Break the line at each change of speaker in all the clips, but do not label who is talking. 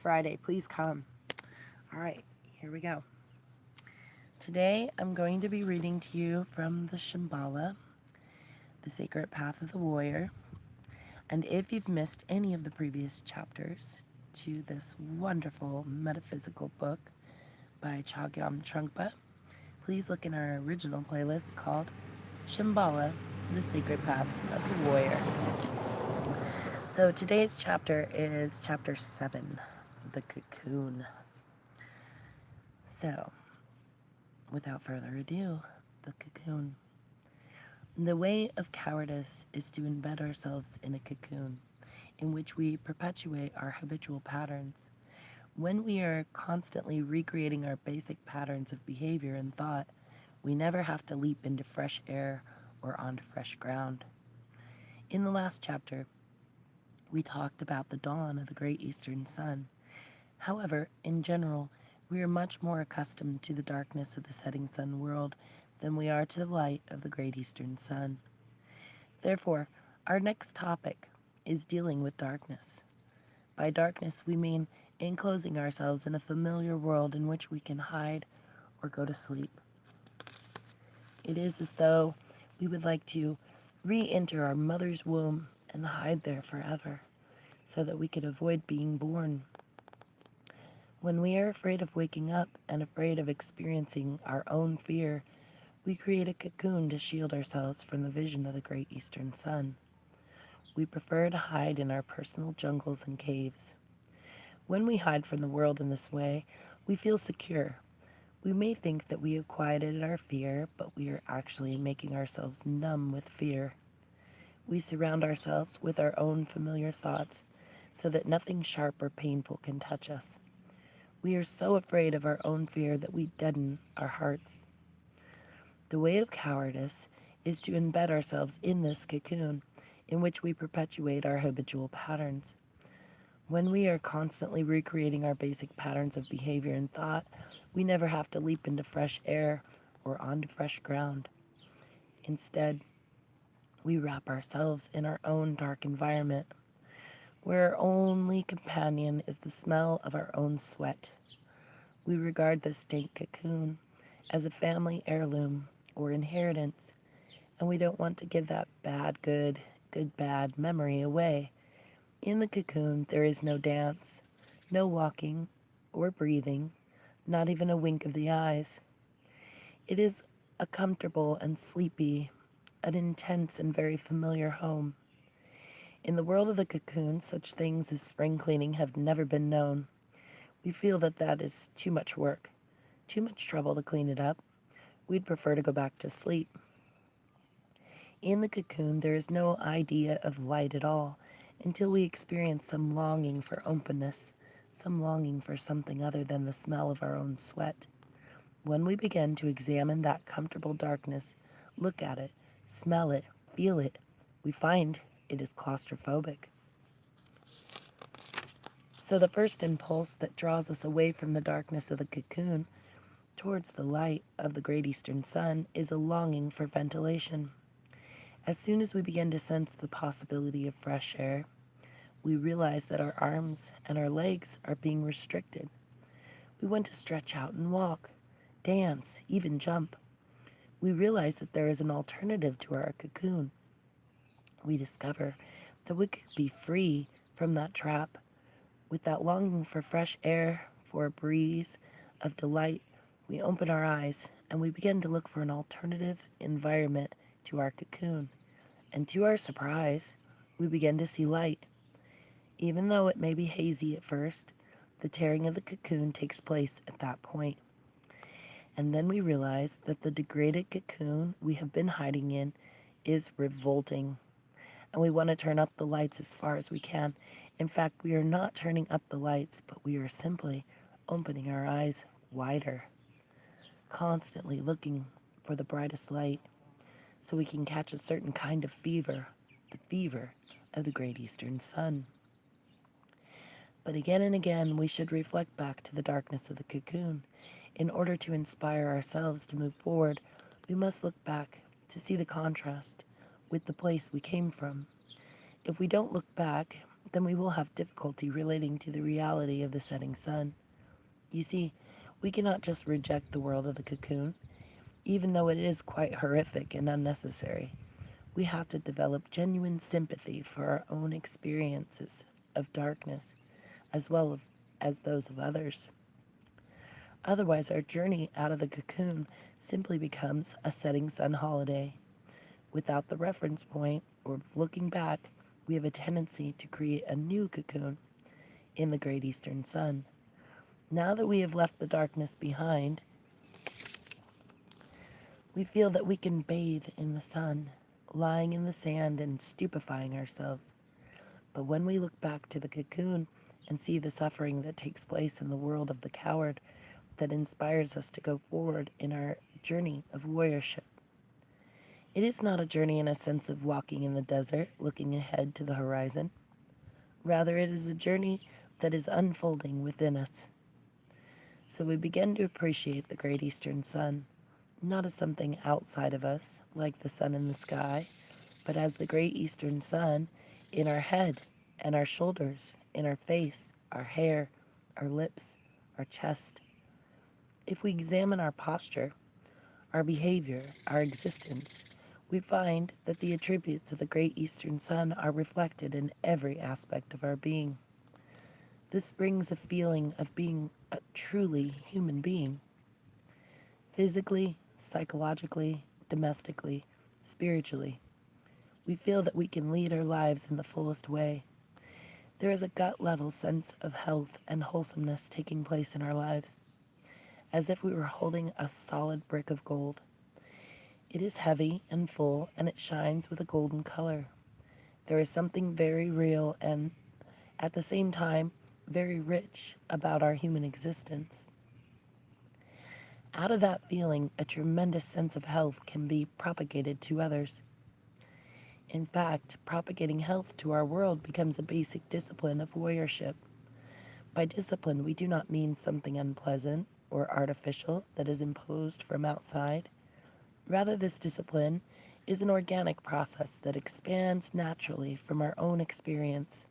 Friday. Please come. All right, here we go. Today I'm going to be reading to you from the Shambhala, The Sacred Path of the Warrior. And if you've missed any of the previous chapters to this wonderful metaphysical book by Chogyam Trungpa, please look in our original playlist called Shambhala, The Sacred Path of the Warrior. So today's chapter is chapter 7, The Cocoon. So, without further ado, the cocoon. The way of cowardice is to embed ourselves in a cocoon in which we perpetuate our habitual patterns. When we are constantly recreating our basic patterns of behavior and thought, we never have to leap into fresh air or onto fresh ground. In the last chapter, we talked about the dawn of the great eastern sun. However, in general, we are much more accustomed to the darkness of the setting sun world than we are to the light of the great eastern sun. Therefore, our next topic is dealing with darkness. By darkness, we mean enclosing ourselves in a familiar world in which we can hide or go to sleep. It is as though we would like to re-enter our mother's womb and hide there forever, so that we could avoid being born. When we are afraid of waking up and afraid of experiencing our own fear, we create a cocoon to shield ourselves from the vision of the great eastern sun. We prefer to hide in our personal jungles and caves. When we hide from the world in this way, we feel secure. We may think that we have quieted our fear, but we are actually making ourselves numb with fear. We surround ourselves with our own familiar thoughts so that nothing sharp or painful can touch us. We are so afraid of our own fear that we deaden our hearts. The way of cowardice is to embed ourselves in this cocoon in which we perpetuate our habitual patterns. When we are constantly recreating our basic patterns of behavior and thought, we never have to leap into fresh air or onto fresh ground. Instead, we wrap ourselves in our own dark environment, where our only companion is the smell of our own sweat. We regard this dank cocoon as a family heirloom or inheritance, and we don't want to give that bad, good, good, bad memory away. In the cocoon, there is no dance, no walking or breathing, not even a wink of the eyes. It is a comfortable and sleepy, an intense and very familiar home. In the world of the cocoon, such things as spring cleaning have never been known. We feel that that is too much work, too much trouble to clean it up. We'd prefer to go back to sleep. In the cocoon, there is no idea of light at all until we experience some longing for openness, some longing for something other than the smell of our own sweat. When we begin to examine that comfortable darkness, look at it, smell it, feel it, we find it is claustrophobic. So the first impulse that draws us away from the darkness of the cocoon towards the light of the great eastern sun is a longing for ventilation. As soon as we begin to sense the possibility of fresh air, we realize that our arms and our legs are being restricted. We want to stretch out and walk, dance, even jump. We realize that there is an alternative to our cocoon. We discover that we could be free from that trap. With that longing for fresh air, for a breeze of delight, we open our eyes and we begin to look for an alternative environment to our cocoon. And to our surprise, we begin to see light. Even though it may be hazy at first, the tearing of the cocoon takes place at that point. And then we realize that the degraded cocoon we have been hiding in is revolting. And we want to turn up the lights as far as we can. In fact, we are not turning up the lights, but we are simply opening our eyes wider, constantly looking for the brightest light so we can catch a certain kind of fever, the fever of the great eastern sun. But again and again, we should reflect back to the darkness of the cocoon. In order to inspire ourselves to move forward, we must look back to see the contrast with the place we came from. If we don't look back, then we will have difficulty relating to the reality of the setting sun. You see, we cannot just reject the world of the cocoon, even though it is quite horrific and unnecessary. We have to develop genuine sympathy for our own experiences of darkness, as well as those of others. Otherwise, our journey out of the cocoon simply becomes a setting sun holiday. Without the reference point or looking back, we have a tendency to create a new cocoon in the great eastern sun. Now that we have left the darkness behind, we feel that we can bathe in the sun, lying in the sand and stupefying ourselves. But when we look back to the cocoon and see the suffering that takes place in the world of the coward, that inspires us to go forward in our journey of warriorship. It is not a journey in a sense of walking in the desert, looking ahead to the horizon. Rather, it is a journey that is unfolding within us. So we begin to appreciate the great eastern sun, not as something outside of us, like the sun in the sky, but as the great eastern sun in our head and our shoulders, in our face, our hair, our lips, our chest. If we examine our posture, our behavior, our existence, we find that the attributes of the great eastern sun are reflected in every aspect of our being. This brings a feeling of being a truly human being. Physically, psychologically, domestically, spiritually, we feel that we can lead our lives in the fullest way. There is a gut level sense of health and wholesomeness taking place in our lives, as if we were holding a solid brick of gold. It is heavy and full, and it shines with a golden color. There is something very real and, at the same time, very rich about our human existence. Out of that feeling, a tremendous sense of health can be propagated to others. In fact, propagating health to our world becomes a basic discipline of warriorship. By discipline, we do not mean something unpleasant or artificial that is imposed from outside. Rather, this discipline is an organic process that expands naturally from our own experience.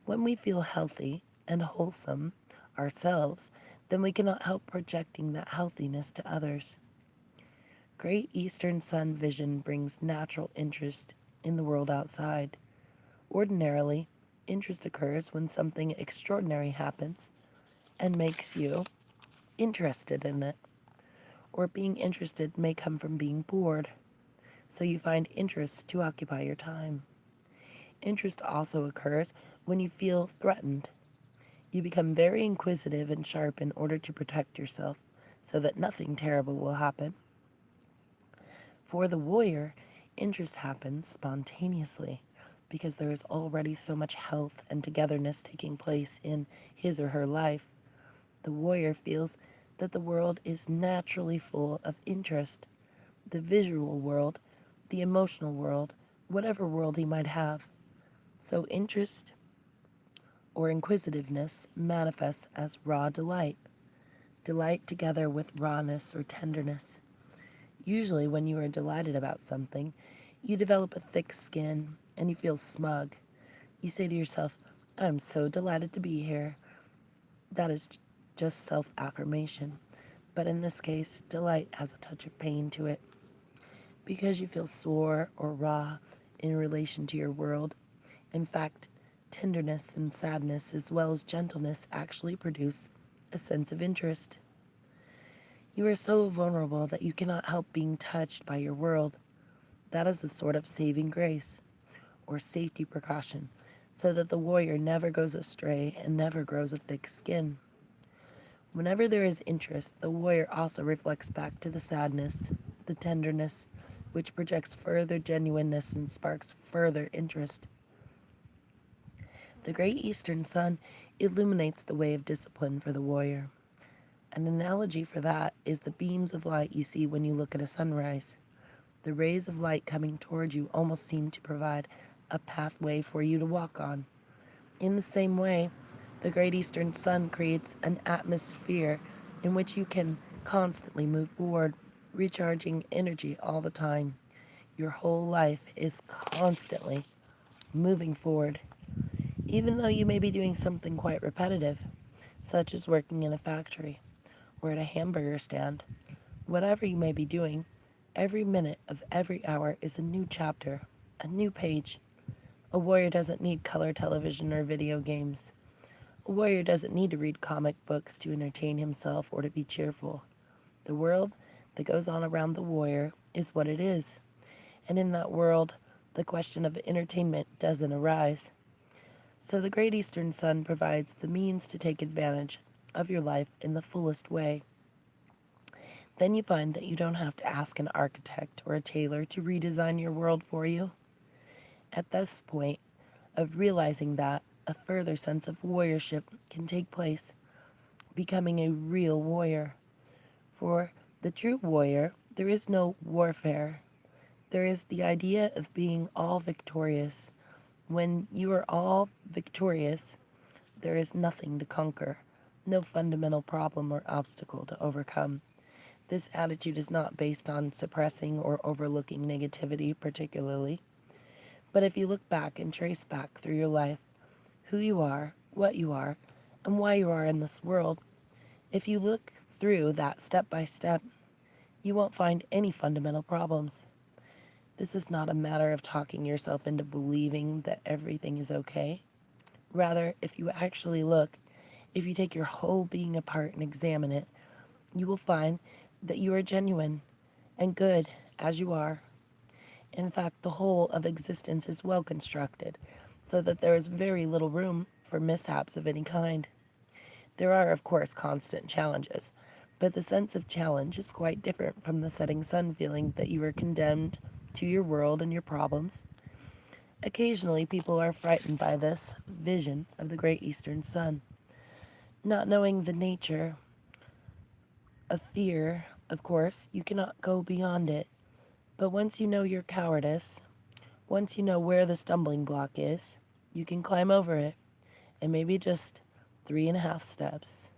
When we feel healthy and wholesome ourselves, then we cannot help projecting that healthiness to others. Great Eastern Sun vision brings natural interest in the world outside. Ordinarily, interest occurs when something extraordinary happens and makes you interested in it. Or being interested may come from being bored, so you find interests to occupy your time. Interest also occurs when you feel threatened. You become very inquisitive and sharp in order to protect yourself so that nothing terrible will happen. For the warrior, interest happens spontaneously because there is already so much health and togetherness taking place in his or her life. The warrior feels that the world is naturally full of interest. The visual world, the emotional world, whatever world he might have. So interest or inquisitiveness manifests as raw delight. Delight together with rawness or tenderness. Usually when you are delighted about something, you develop a thick skin and you feel smug. You say to yourself, I'm so delighted to be here. That is just self-affirmation. But in this case, delight has a touch of pain to it. Because you feel sore or raw in relation to your world. In fact, tenderness and sadness as well as gentleness actually produce a sense of interest. You are so vulnerable that you cannot help being touched by your world. That is a sort of saving grace or safety precaution so that the warrior never goes astray and never grows a thick skin. Whenever there is interest, the warrior also reflects back to the sadness, the tenderness, which projects further genuineness and sparks further interest. The great eastern sun illuminates the way of discipline for the warrior. An analogy for that is the beams of light you see when you look at a sunrise. The rays of light coming toward you almost seem to provide a pathway for you to walk on. In the same way, the great eastern sun creates an atmosphere in which you can constantly move forward, recharging energy all the time. Your whole life is constantly moving forward. even though you may be doing something quite repetitive, such as working in a factory or at a hamburger stand. Whatever you may be doing, every minute of every hour is a new chapter, a new page. A warrior doesn't need color television or video games. A warrior doesn't need to read comic books to entertain himself or to be cheerful. The world that goes on around the warrior is what it is. And in that world, the question of entertainment doesn't arise. So the Great Eastern Sun provides the means to take advantage of your life in the fullest way. Then you find that you don't have to ask an architect or a tailor to redesign your world for you. At this point of realizing that, a further sense of warriorship can take place, becoming a real warrior. For the true warrior, there is no warfare. There is the idea of being all victorious. When you are all victorious, there is nothing to conquer, no fundamental problem or obstacle to overcome. This attitude is not based on suppressing or overlooking negativity particularly. But if you look back and trace back through your life, who you are, what you are, and why you are in this world, if you look through that step by step, you won't find any fundamental problems. This is not a matter of talking yourself into believing that everything is okay. Rather, if you actually look, if you take your whole being apart and examine it, you will find that you are genuine and good as you are. In fact, the whole of existence is well constructed, so that there is very little room for mishaps of any kind. There are, of course, constant challenges, but the sense of challenge is quite different from the setting sun feeling that you are condemned to your world and your problems. Occasionally, people are frightened by this vision of the great eastern sun. Not knowing the nature of fear, of course, you cannot go beyond it. But once you know your cowardice, once you know where the stumbling block is, you can climb over it, and maybe just 3.5 steps.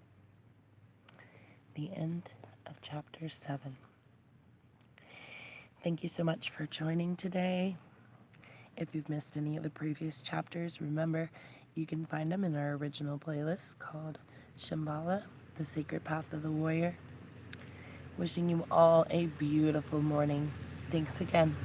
The end of chapter 7. Thank you so much for joining today. If you've missed any of the previous chapters, remember you can find them in our original playlist called Shambhala The Sacred Path of the Warrior. Wishing you all a beautiful morning. Thanks again.